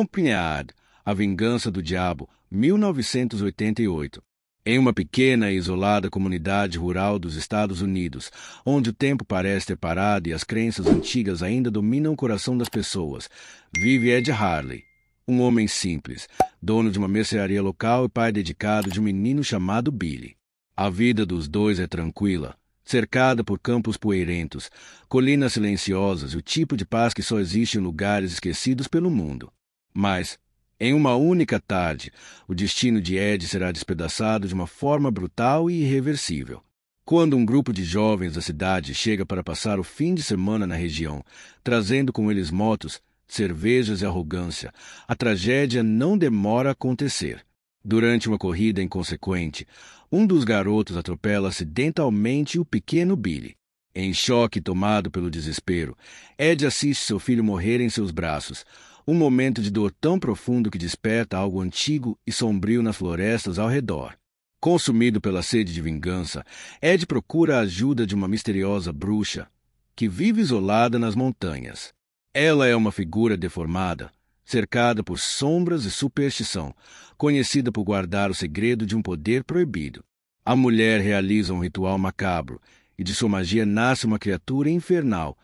Pompeii, A Vingança do Diabo, 1988. Em uma pequena e isolada comunidade rural dos Estados Unidos, onde o tempo parece ter parado e as crenças antigas ainda dominam o coração das pessoas, vive Ed Harley, um homem simples, dono de uma mercearia local e pai dedicado de um menino chamado Billy. A vida dos dois é tranquila, cercada por campos poeirentos, colinas silenciosas e o tipo de paz que só existe em lugares esquecidos pelo mundo. Mas, em uma única tarde, o destino de Ed será despedaçado de uma forma brutal e irreversível. Quando um grupo de jovens da cidade chega para passar o fim de semana na região, trazendo com eles motos, cervejas e arrogância, a tragédia não demora a acontecer. Durante uma corrida inconsequente, um dos garotos atropela acidentalmente o pequeno Billy. Em choque e tomado pelo desespero, Ed assiste seu filho morrer em seus braços, um momento de dor tão profundo que desperta algo antigo e sombrio nas florestas ao redor. Consumido pela sede de vingança, Ed procura a ajuda de uma misteriosa bruxa que vive isolada nas montanhas. Ela é uma figura deformada, cercada por sombras e superstição, conhecida por guardar o segredo de um poder proibido. A mulher realiza um ritual macabro, e de sua magia nasce uma criatura infernal,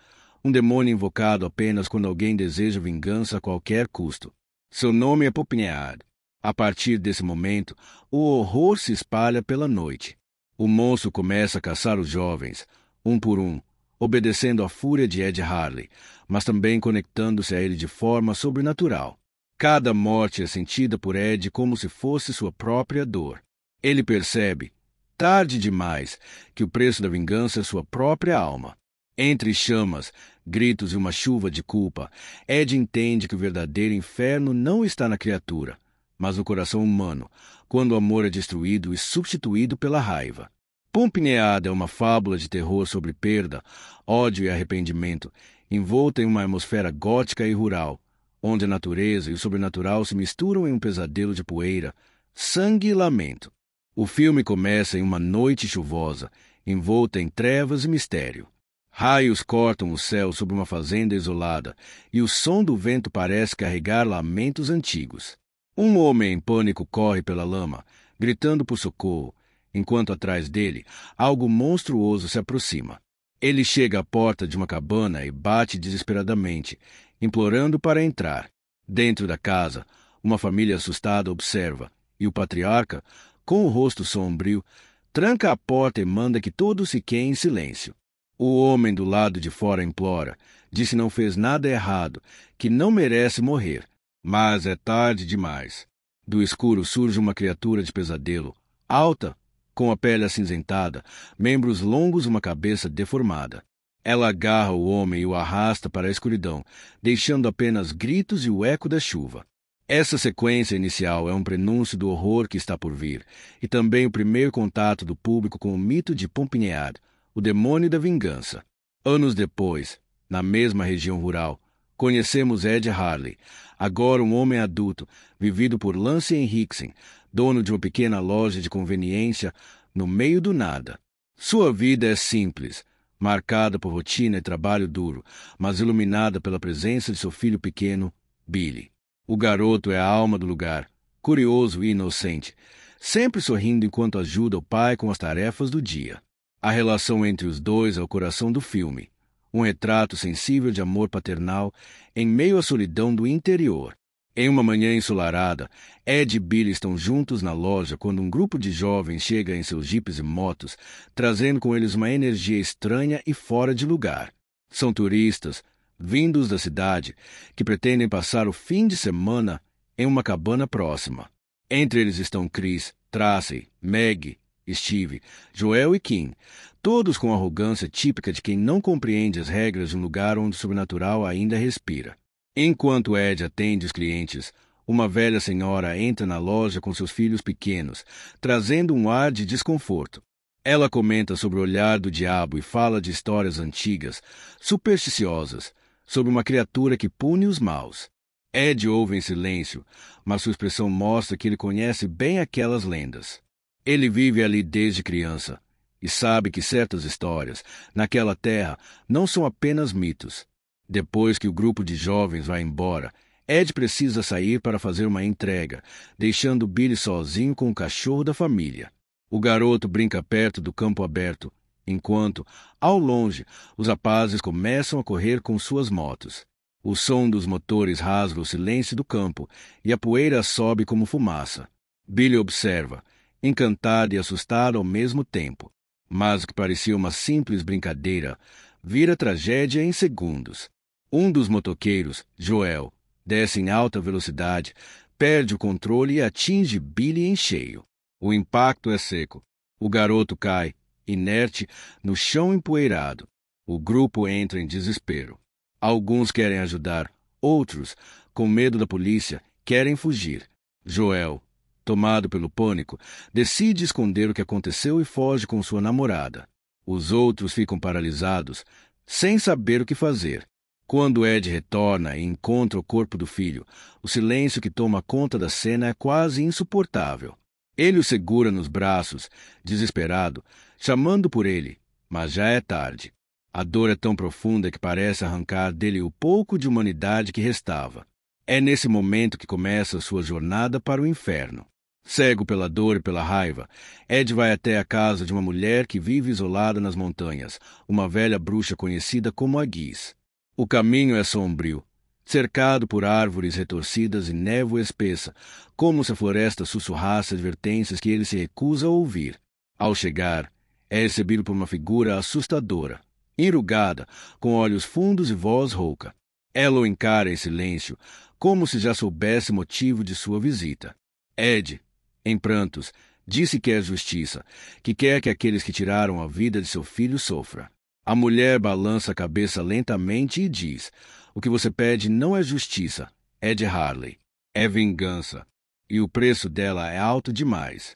um demônio invocado apenas quando alguém deseja vingança a qualquer custo. Seu nome é Pompeii. A partir desse momento, o horror se espalha pela noite. O monstro começa a caçar os jovens, um por um, obedecendo à fúria de Ed Harley, mas também conectando-se a ele de forma sobrenatural. Cada morte é sentida por Ed como se fosse sua própria dor. Ele percebe, tarde demais, que o preço da vingança é sua própria alma. Entre chamas, gritos e uma chuva de culpa, Ed entende que o verdadeiro inferno não está na criatura, mas no coração humano, quando o amor é destruído e substituído pela raiva. Pompeii é uma fábula de terror sobre perda, ódio e arrependimento, envolta em uma atmosfera gótica e rural, onde a natureza e o sobrenatural se misturam em um pesadelo de poeira, sangue e lamento. O filme começa em uma noite chuvosa, envolta em trevas e mistério. Raios cortam o céu sobre uma fazenda isolada, e o som do vento parece carregar lamentos antigos. Um homem em pânico corre pela lama, gritando por socorro, enquanto atrás dele algo monstruoso se aproxima. Ele chega à porta de uma cabana e bate desesperadamente, implorando para entrar. Dentro da casa, uma família assustada observa, e o patriarca, com o rosto sombrio, tranca a porta e manda que todos fiquem em silêncio. O homem do lado de fora implora, diz que não fez nada errado, que não merece morrer. Mas é tarde demais. Do escuro surge uma criatura de pesadelo, alta, com a pele acinzentada, membros longos e uma cabeça deformada. Ela agarra o homem e o arrasta para a escuridão, deixando apenas gritos e o eco da chuva. Essa sequência inicial é um prenúncio do horror que está por vir, e também o primeiro contato do público com o mito de Pompeii, o demônio da vingança. Anos depois, na mesma região rural, conhecemos Ed Harley, agora um homem adulto, vivido por Lance Henriksen, dono de uma pequena loja de conveniência no meio do nada. Sua vida é simples, marcada por rotina e trabalho duro, mas iluminada pela presença de seu filho pequeno, Billy. O garoto é a alma do lugar, curioso e inocente, sempre sorrindo enquanto ajuda o pai com as tarefas do dia. A relação entre os dois é o coração do filme, um retrato sensível de amor paternal em meio à solidão do interior. Em uma manhã ensolarada, Ed e Billy estão juntos na loja quando um grupo de jovens chega em seus jipes e motos, trazendo com eles uma energia estranha e fora de lugar. São turistas, vindos da cidade, que pretendem passar o fim de semana em uma cabana próxima. Entre eles estão Chris, Tracy, Meg, Steve, Joel e Kim, todos com a arrogância típica de quem não compreende as regras de um lugar onde o sobrenatural ainda respira. Enquanto Ed atende os clientes, uma velha senhora entra na loja com seus filhos pequenos, trazendo um ar de desconforto. Ela comenta sobre o olhar do diabo e fala de histórias antigas, supersticiosas, sobre uma criatura que pune os maus. Ed ouve em silêncio, mas sua expressão mostra que ele conhece bem aquelas lendas. Ele vive ali desde criança e sabe que certas histórias, naquela terra, não são apenas mitos. Depois que o grupo de jovens vai embora, Ed precisa sair para fazer uma entrega, deixando Billy sozinho com o cachorro da família. O garoto brinca perto do campo aberto, enquanto, ao longe, os rapazes começam a correr com suas motos. O som dos motores rasga o silêncio do campo e a poeira sobe como fumaça. Billy observa, encantado e assustado ao mesmo tempo. Mas o que parecia uma simples brincadeira vira tragédia em segundos. Um dos motoqueiros, Joel, desce em alta velocidade, perde o controle e atinge Billy em cheio. O impacto é seco. O garoto cai, inerte, no chão empoeirado. O grupo entra em desespero. Alguns querem ajudar, outros, com medo da polícia, querem fugir. Joel, tomado pelo pânico, decide esconder o que aconteceu e foge com sua namorada. Os outros ficam paralisados, sem saber o que fazer. Quando Ed retorna e encontra o corpo do filho, o silêncio que toma conta da cena é quase insuportável. Ele o segura nos braços, desesperado, chamando por ele, mas já é tarde. A dor é tão profunda que parece arrancar dele o pouco de humanidade que restava. É nesse momento que começa sua jornada para o inferno. Cego pela dor e pela raiva, Ed vai até a casa de uma mulher que vive isolada nas montanhas, uma velha bruxa conhecida como a Guiz. O caminho é sombrio, cercado por árvores retorcidas e névoa espessa, como se a floresta sussurrasse advertências que ele se recusa a ouvir. Ao chegar, é recebido por uma figura assustadora, enrugada, com olhos fundos e voz rouca. Ela o encara em silêncio, como se já soubesse o motivo de sua visita. Ed, em prantos, disse que é justiça, que quer que aqueles que tiraram a vida de seu filho sofram. A mulher balança a cabeça lentamente e diz: o que você pede não é justiça, é de Harley. É vingança. E o preço dela é alto demais.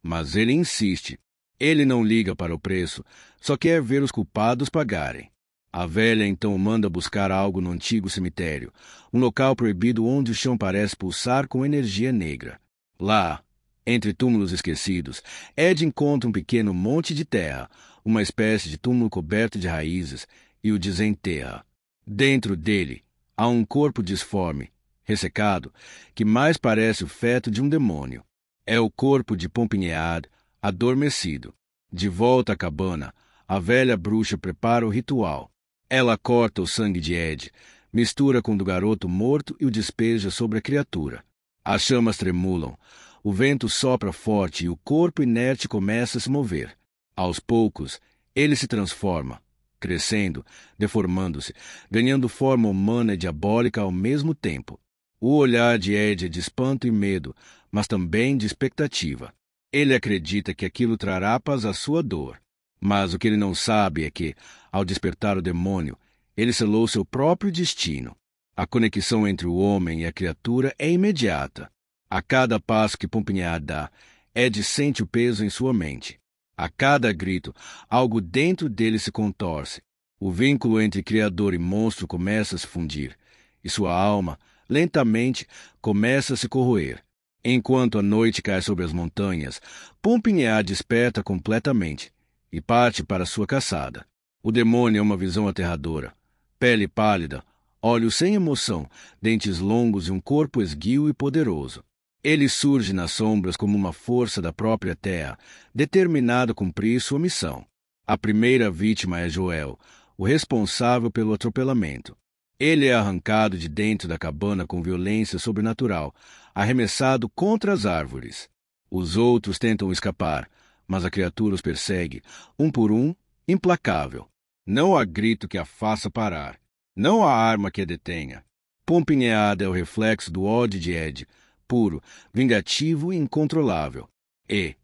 Mas ele insiste. Ele não liga para o preço, só quer ver os culpados pagarem. A velha então manda buscar algo no antigo cemitério, um local proibido onde o chão parece pulsar com energia negra. Lá, entre túmulos esquecidos, Ed encontra um pequeno monte de terra, uma espécie de túmulo coberto de raízes, e o desenterra. Dentro dele, há um corpo disforme, ressecado, que mais parece o feto de um demônio. É o corpo de Pompinead, adormecido. De volta à cabana, a velha bruxa prepara o ritual. Ela corta o sangue de Ed, mistura com o do garoto morto e o despeja sobre a criatura. As chamas tremulam, o vento sopra forte e o corpo inerte começa a se mover. Aos poucos, ele se transforma, crescendo, deformando-se, ganhando forma humana e diabólica ao mesmo tempo. O olhar de Ed é de espanto e medo, mas também de expectativa. Ele acredita que aquilo trará paz à sua dor. Mas o que ele não sabe é que, ao despertar o demônio, ele selou seu próprio destino. A conexão entre o homem e a criatura é imediata. A cada passo que Pompinead dá, Ed sente o peso em sua mente. A cada grito, algo dentro dele se contorce. O vínculo entre criador e monstro começa a se fundir, e sua alma, lentamente, começa a se corroer. Enquanto a noite cai sobre as montanhas, Pompinead desperta completamente e parte para sua caçada. O demônio é uma visão aterradora. Pele pálida, olhos sem emoção, dentes longos e um corpo esguio e poderoso. Ele surge nas sombras como uma força da própria terra, determinado a cumprir sua missão. A primeira vítima é Joel, o responsável pelo atropelamento. Ele é arrancado de dentro da cabana com violência sobrenatural, arremessado contra as árvores. Os outros tentam escapar, mas a criatura os persegue, um por um, implacável. Não há grito que a faça parar. Não há arma que a detenha. Pompinead é o reflexo do ódio de Ed, puro, vingativo e incontrolável. E,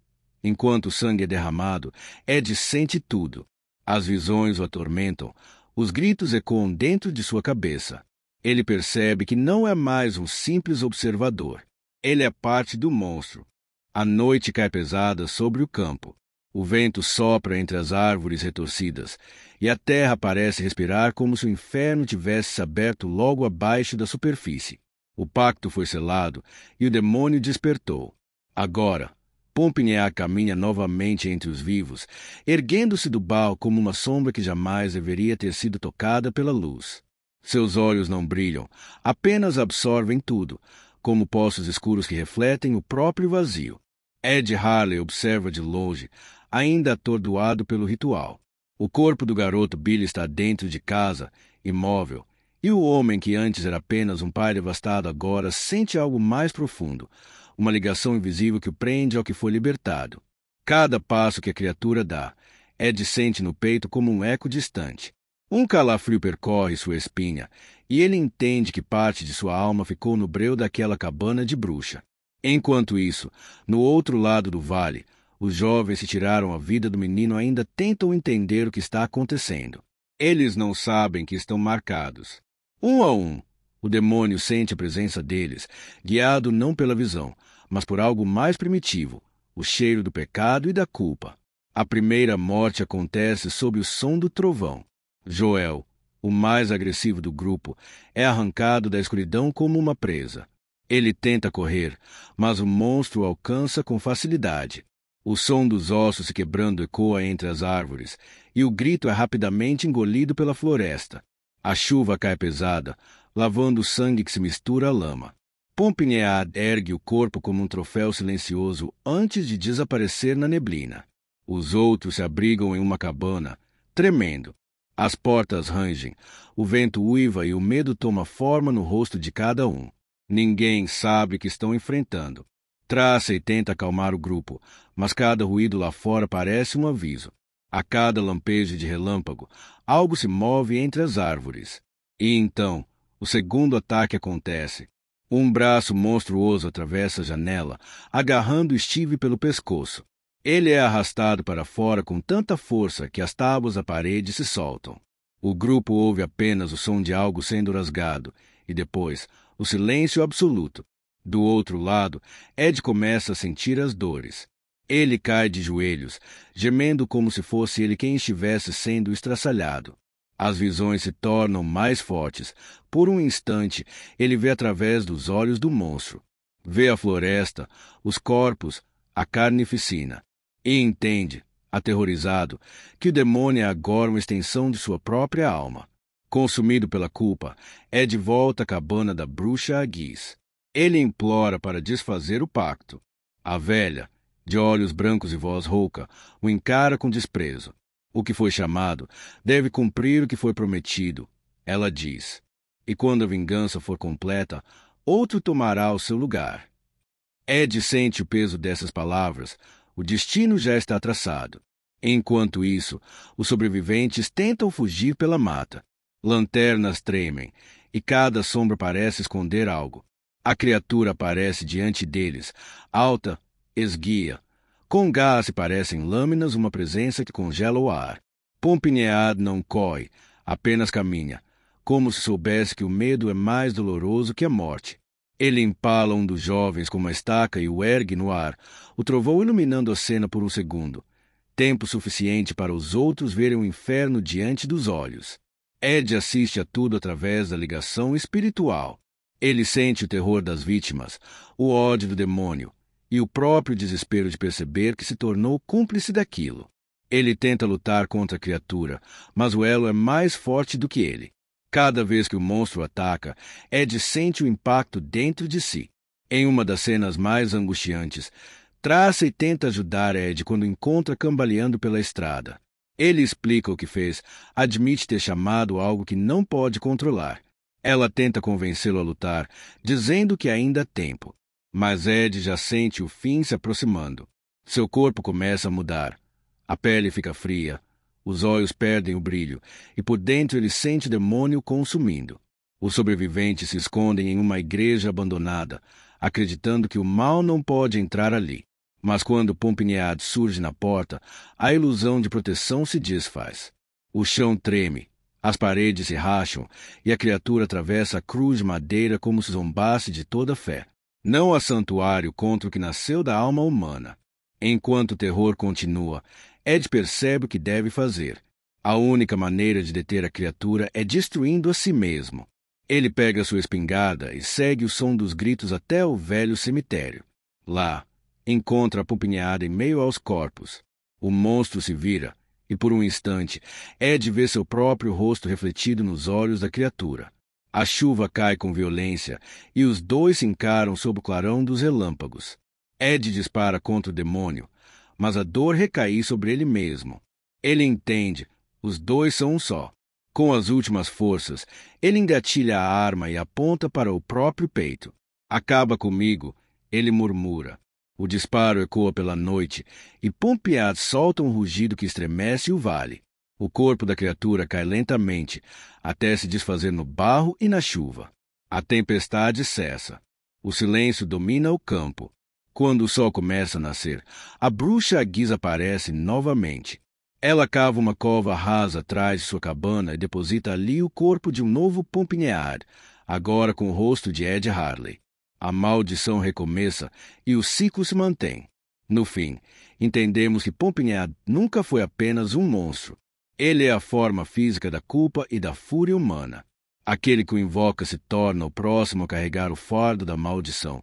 enquanto o sangue é derramado, Ed sente tudo. As visões o atormentam, os gritos ecoam dentro de sua cabeça. Ele percebe que não é mais um simples observador. Ele é parte do monstro. A noite cai pesada sobre o campo. O vento sopra entre as árvores retorcidas, e a terra parece respirar como se o inferno tivesse se aberto logo abaixo da superfície. O pacto foi selado, e o demônio despertou. Agora, Pompinead caminha novamente entre os vivos, erguendo-se do baú como uma sombra que jamais deveria ter sido tocada pela luz. Seus olhos não brilham, apenas absorvem tudo, como poços escuros que refletem o próprio vazio. Ed Harley observa de longe, ainda atordoado pelo ritual. O corpo do garoto Billy está dentro de casa, imóvel, e o homem que antes era apenas um pai devastado agora sente algo mais profundo, uma ligação invisível que o prende ao que foi libertado. Cada passo que a criatura dá, Ed sente no peito como um eco distante. Um calafrio percorre sua espinha, e ele entende que parte de sua alma ficou no breu daquela cabana de bruxa. Enquanto isso, no outro lado do vale, os jovens que tiraram a vida do menino ainda tentam entender o que está acontecendo. Eles não sabem que estão marcados. Um a um, o demônio sente a presença deles, guiado não pela visão, mas por algo mais primitivo, o cheiro do pecado e da culpa. A primeira morte acontece sob o som do trovão. Joel, o mais agressivo do grupo, é arrancado da escuridão como uma presa. Ele tenta correr, mas o monstro o alcança com facilidade. O som dos ossos se quebrando ecoa entre as árvores, e o grito é rapidamente engolido pela floresta. A chuva cai pesada, lavando o sangue que se mistura à lama. Pompinead ergue o corpo como um troféu silencioso antes de desaparecer na neblina. Os outros se abrigam em uma cabana, tremendo. As portas rangem, o vento uiva e o medo toma forma no rosto de cada um. Ninguém sabe o que estão enfrentando. Tracy tenta acalmar o grupo, mas cada ruído lá fora parece um aviso. A cada lampejo de relâmpago, algo se move entre as árvores. E então, o segundo ataque acontece. Um braço monstruoso atravessa a janela, agarrando Steve pelo pescoço. Ele é arrastado para fora com tanta força que as tábuas da parede se soltam. O grupo ouve apenas o som de algo sendo rasgado, e depois, o silêncio absoluto. Do outro lado, Ed começa a sentir as dores. Ele cai de joelhos, gemendo como se fosse ele quem estivesse sendo estraçalhado. As visões se tornam mais fortes. Por um instante, ele vê através dos olhos do monstro. Vê a floresta, os corpos, a carnificina. E entende, aterrorizado, que o demônio é agora uma extensão de sua própria alma. Consumido pela culpa, Ed volta à cabana da bruxa Aguis. Ele implora para desfazer o pacto. A velha, de olhos brancos e voz rouca, o encara com desprezo. O que foi chamado deve cumprir o que foi prometido, ela diz. E quando a vingança for completa, outro tomará o seu lugar. Ed sente o peso dessas palavras. O destino já está traçado. Enquanto isso, os sobreviventes tentam fugir pela mata. Lanternas tremem, e cada sombra parece esconder algo. A criatura aparece diante deles, alta, esguia. Com gás e parecem lâminas, uma presença que congela o ar. Pompinead não corre, apenas caminha, como se soubesse que o medo é mais doloroso que a morte. Ele empala um dos jovens com uma estaca e o ergue no ar, o trovão iluminando a cena por um segundo. Tempo suficiente para os outros verem o inferno diante dos olhos. Ed assiste a tudo através da ligação espiritual. Ele sente o terror das vítimas, o ódio do demônio e o próprio desespero de perceber que se tornou cúmplice daquilo. Ele tenta lutar contra a criatura, mas o elo é mais forte do que ele. Cada vez que o monstro ataca, Ed sente o impacto dentro de si. Em uma das cenas mais angustiantes, Tracy tenta ajudar Ed quando o encontra cambaleando pela estrada. Ele explica o que fez, admite ter chamado algo que não pode controlar. Ela tenta convencê-lo a lutar, dizendo que ainda há tempo. Mas Ed já sente o fim se aproximando. Seu corpo começa a mudar. A pele fica fria, os olhos perdem o brilho, e por dentro ele sente o demônio consumindo. Os sobreviventes se escondem em uma igreja abandonada, acreditando que o mal não pode entrar ali. Mas quando Pompinead surge na porta, a ilusão de proteção se desfaz. O chão treme, as paredes se racham, e a criatura atravessa a cruz de madeira como se zombasse de toda fé. Não há santuário contra o que nasceu da alma humana. Enquanto o terror continua, Ed percebe o que deve fazer. A única maneira de deter a criatura é destruindo a si mesmo. Ele pega sua espingarda e segue o som dos gritos até o velho cemitério. Lá, encontra a Pompinead em meio aos corpos. O monstro se vira, e por um instante, Ed vê seu próprio rosto refletido nos olhos da criatura. A chuva cai com violência e os dois se encaram sob o clarão dos relâmpagos. Ed dispara contra o demônio, mas a dor recai sobre ele mesmo. Ele entende, os dois são um só. Com as últimas forças, ele engatilha a arma e aponta para o próprio peito. Acaba comigo, ele murmura. O disparo ecoa pela noite e Pompead solta um rugido que estremece o vale. O corpo da criatura cai lentamente, até se desfazer no barro e na chuva. A tempestade cessa. O silêncio domina o campo. Quando o sol começa a nascer, a bruxa Guisa aparece novamente. Ela cava uma cova rasa atrás de sua cabana e deposita ali o corpo de um novo Pompead, agora com o rosto de Ed Harley. A maldição recomeça e o ciclo se mantém. No fim, entendemos que Pompead nunca foi apenas um monstro. Ele é a forma física da culpa e da fúria humana. Aquele que o invoca se torna o próximo a carregar o fardo da maldição,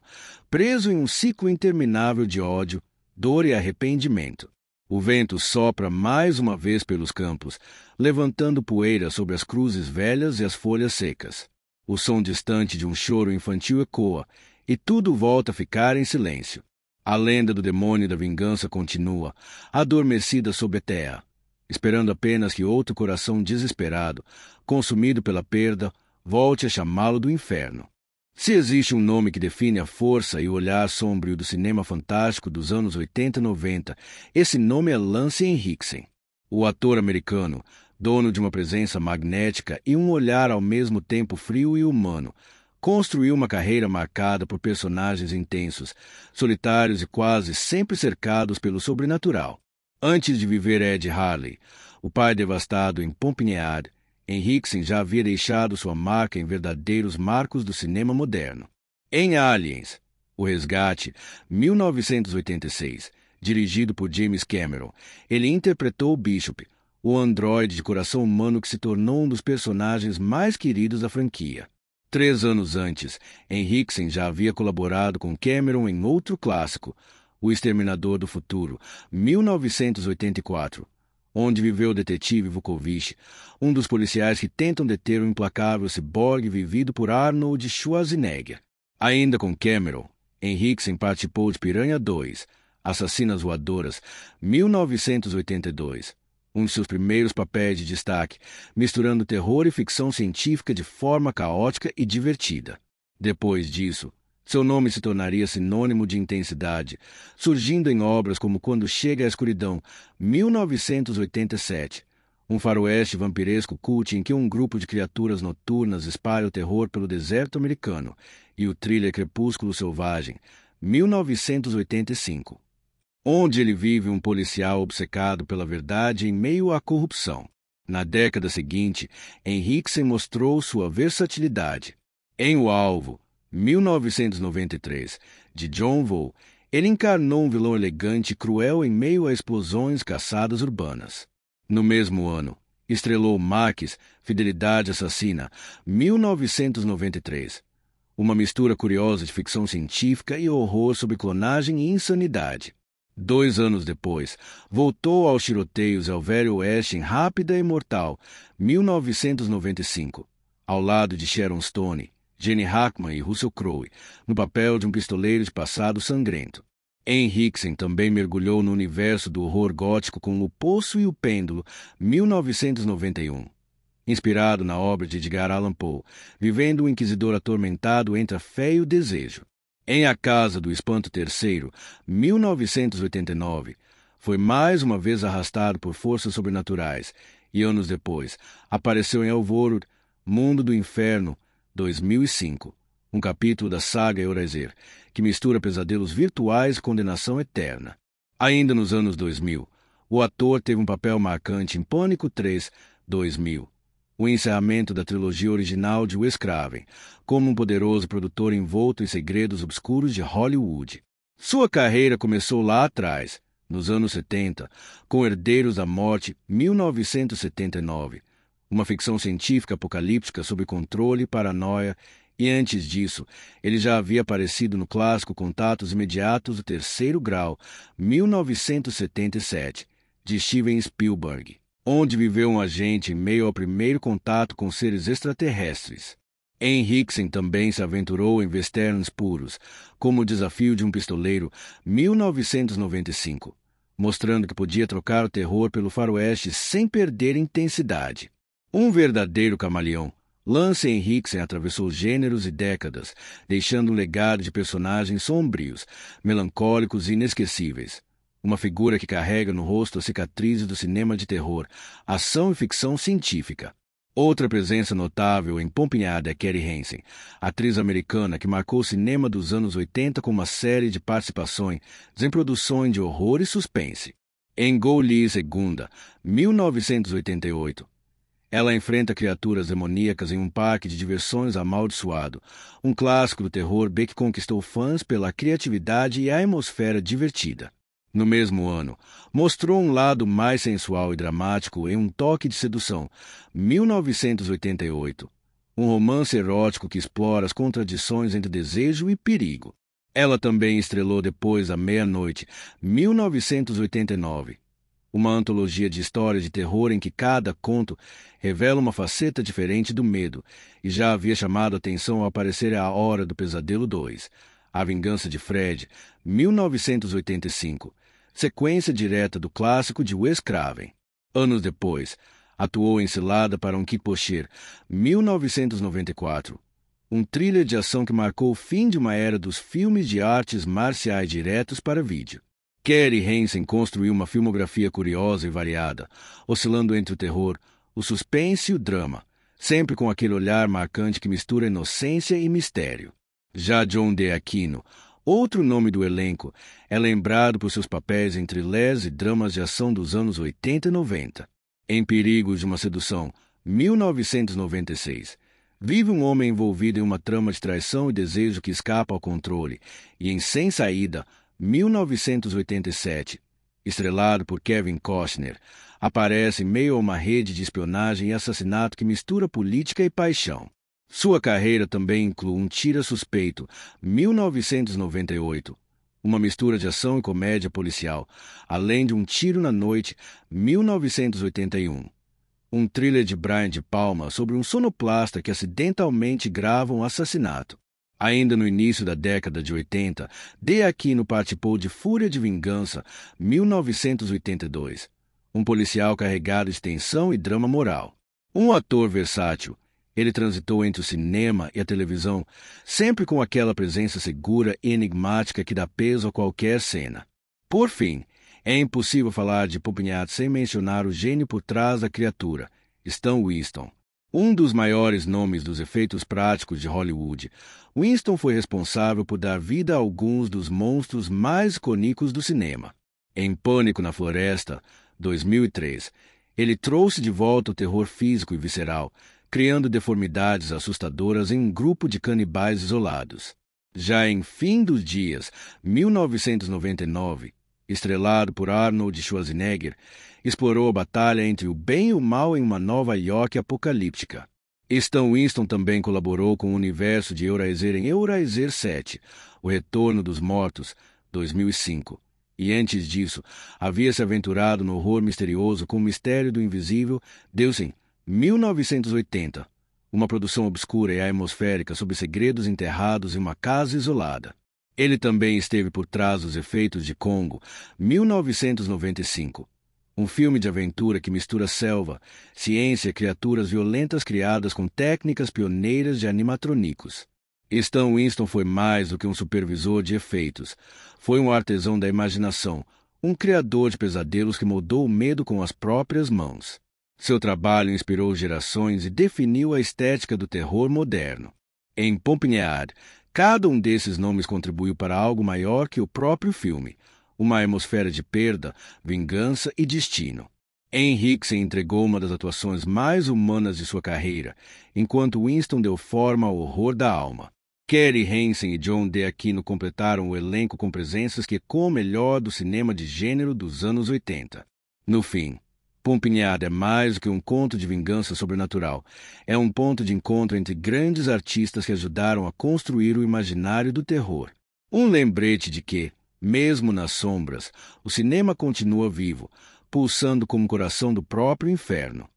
preso em um ciclo interminável de ódio, dor e arrependimento. O vento sopra mais uma vez pelos campos, levantando poeira sobre as cruzes velhas e as folhas secas. O som distante de um choro infantil ecoa, e tudo volta a ficar em silêncio. A lenda do demônio da vingança continua, adormecida sobre a terra, esperando apenas que outro coração desesperado, consumido pela perda, volte a chamá-lo do inferno. Se existe um nome que define a força e o olhar sombrio do cinema fantástico dos anos 80 e 90, esse nome é Lance Henriksen. O ator americano, dono de uma presença magnética e um olhar ao mesmo tempo frio e humano, construiu uma carreira marcada por personagens intensos, solitários e quase sempre cercados pelo sobrenatural. Antes de viver Ed Harley, o pai devastado em Pompead, Henriksen já havia deixado sua marca em verdadeiros marcos do cinema moderno. Em Aliens, O Resgate, 1986, dirigido por James Cameron, ele interpretou o Bishop, o androide de coração humano que se tornou um dos personagens mais queridos da franquia. 3 anos antes, Henriksen já havia colaborado com Cameron em outro clássico, O Exterminador do Futuro, 1984, onde viveu o detetive Vukovich, um dos policiais que tentam deter o implacável ciborgue vivido por Arnold Schwarzenegger. Ainda com Cameron, Henriksen participou de Piranha 2, Assassinas Voadoras, 1982, um de seus primeiros papéis de destaque, misturando terror e ficção científica de forma caótica e divertida. Depois disso, seu nome se tornaria sinônimo de intensidade, surgindo em obras como Quando Chega a Escuridão, 1987, um faroeste vampiresco cult em que um grupo de criaturas noturnas espalha o terror pelo deserto americano, e o thriller Crepúsculo Selvagem, 1985, onde ele vive um policial obcecado pela verdade em meio à corrupção. Na década seguinte, Henriksen mostrou sua versatilidade. Em O Alvo, 1993, de John Woo, ele encarnou um vilão elegante e cruel em meio a explosões caçadas urbanas. No mesmo ano, estrelou Max, Fidelidade Assassina, 1993, uma mistura curiosa de ficção científica e horror sobre clonagem e insanidade. 2 anos depois, voltou aos tiroteios e ao Velho Oeste em Rápida e Mortal, 1995, ao lado de Sharon Stone, Gene Hackman e Russell Crowe, no papel de um pistoleiro de passado sangrento. Henriksen também mergulhou no universo do horror gótico com O Poço e o Pêndulo, 1991. Inspirado na obra de Edgar Allan Poe, vivendo um inquisidor atormentado entre a fé e o desejo. Em A Casa do Espanto III, 1989, foi mais uma vez arrastado por forças sobrenaturais e, anos depois, apareceu em Elvorud, Mundo do Inferno, 2005, um capítulo da saga Eurazer, que mistura pesadelos virtuais e condenação eterna. Ainda nos anos 2000, o ator teve um papel marcante em Pânico 3, 2000, o encerramento da trilogia original de Wes Craven, como um poderoso produtor envolto em segredos obscuros de Hollywood. Sua carreira começou lá atrás, nos anos 70, com Herdeiros da Morte, 1979, uma ficção científica apocalíptica sobre controle e paranoia, e antes disso, ele já havia aparecido no clássico Contatos Imediatos do Terceiro Grau, 1977, de Steven Spielberg, onde viveu um agente em meio ao primeiro contato com seres extraterrestres. Henriksen também se aventurou em westerns puros, como O Desafio de um Pistoleiro, 1995, mostrando que podia trocar o terror pelo faroeste sem perder intensidade. Um verdadeiro camaleão, Lance Henriksen atravessou gêneros e décadas, deixando um legado de personagens sombrios, melancólicos e inesquecíveis. Uma figura que carrega no rosto as cicatrizes do cinema de terror, ação e ficção científica. Outra presença notável em Pompeada é Keri Hansen, atriz americana que marcou o cinema dos anos 80 com uma série de participações em produções de horror e suspense. Em Goli II, 1988, ela enfrenta criaturas demoníacas em um parque de diversões amaldiçoado, um clássico do terror que conquistou fãs pela criatividade e a atmosfera divertida. No mesmo ano, mostrou um lado mais sensual e dramático em Um Toque de Sedução, 1988, um romance erótico que explora as contradições entre desejo e perigo. Ela também estrelou Depois da Meia-Noite, 1989, uma antologia de histórias de terror em que cada conto revela uma faceta diferente do medo, e já havia chamado a atenção ao aparecer A Hora do Pesadelo 2, A Vingança de Fred, 1985, sequência direta do clássico de Wes Craven. Anos depois, atuou em Cilada para um Kickboxer, 1994, um thriller de ação que marcou o fim de uma era dos filmes de artes marciais diretos para vídeo. Keri Hansen construiu uma filmografia curiosa e variada, oscilando entre o terror, o suspense e o drama, sempre com aquele olhar marcante que mistura inocência e mistério. Já John D. Aquino, outro nome do elenco, é lembrado por seus papéis em thrillers e dramas de ação dos anos 80 e 90. Em Perigos de uma Sedução, 1996, vive um homem envolvido em uma trama de traição e desejo que escapa ao controle, e em Sem Saída, 1987, estrelado por Kevin Costner, aparece em meio a uma rede de espionagem e assassinato que mistura política e paixão. Sua carreira também inclui Um Tira Suspeito, 1998, uma mistura de ação e comédia policial, além de Um Tiro na Noite, 1981, um thriller de Brian De Palma sobre um sonoplasta que acidentalmente grava um assassinato. Ainda no início da década de 80, D. Aquino participou de Fúria de Vingança, 1982, um policial carregado de tensão e drama moral. Um ator versátil, ele transitou entre o cinema e a televisão, sempre com aquela presença segura e enigmática que dá peso a qualquer cena. Por fim, é impossível falar de Pompeada sem mencionar o gênio por trás da criatura, Stan Winston. Um dos maiores nomes dos efeitos práticos de Hollywood, Winston foi responsável por dar vida a alguns dos monstros mais icônicos do cinema. Em Pânico na Floresta, 2003, ele trouxe de volta o terror físico e visceral, criando deformidades assustadoras em um grupo de canibais isolados. Já em Fim dos Dias, 1999, estrelado por Arnold Schwarzenegger, explorou a batalha entre o bem e o mal em uma Nova York apocalíptica. Stan Winston também colaborou com o universo de Eurazer em Eurazer 7, O Retorno dos Mortos, 2005, e antes disso, havia se aventurado no horror misterioso com O Mistério do Invisível, Deusin, 1980, uma produção obscura e atmosférica sobre segredos enterrados em uma casa isolada. Ele também esteve por trás dos efeitos de Congo, 1995, um filme de aventura que mistura selva, ciência e criaturas violentas criadas com técnicas pioneiras de animatronicos. Stan Winston foi mais do que um supervisor de efeitos. Foi um artesão da imaginação, um criador de pesadelos que moldou o medo com as próprias mãos. Seu trabalho inspirou gerações e definiu a estética do terror moderno. Em Pompeada, cada um desses nomes contribuiu para algo maior que o próprio filme, uma atmosfera de perda, vingança e destino. Henriksen entregou uma das atuações mais humanas de sua carreira, enquanto Winston deu forma ao horror da alma. Keri Hansen e John D. Aquino completaram o elenco com presenças que ecoam o melhor do cinema de gênero dos anos 80. No fim, Pompeada é mais do que um conto de vingança sobrenatural. É um ponto de encontro entre grandes artistas que ajudaram a construir o imaginário do terror. Um lembrete de que, mesmo nas sombras, o cinema continua vivo, pulsando como o coração do próprio inferno.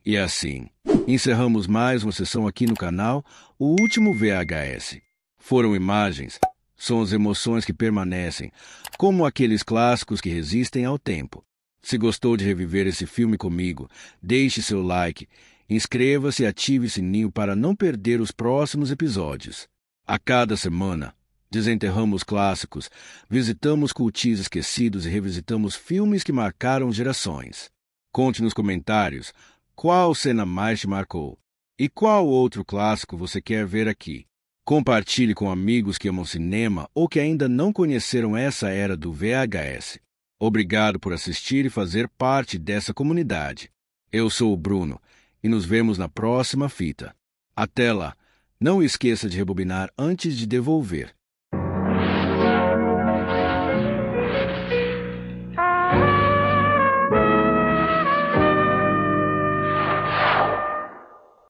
E assim, Encerramos mais uma sessão aqui no canal, o último VHS. Foram imagens, são as emoções que permanecem, como aqueles clássicos que resistem ao tempo. Se gostou de reviver esse filme comigo, deixe seu like, inscreva-se e ative o sininho para não perder os próximos episódios. A cada semana, desenterramos clássicos, visitamos cultis esquecidos e revisitamos filmes que marcaram gerações. Conte nos comentários qual cena mais te marcou e qual outro clássico você quer ver aqui. Compartilhe com amigos que amam cinema ou que ainda não conheceram essa era do VHS. Obrigado por assistir e fazer parte dessa comunidade. Eu sou o Bruno e nos vemos na próxima fita. Até lá, não esqueça de rebobinar antes de devolver.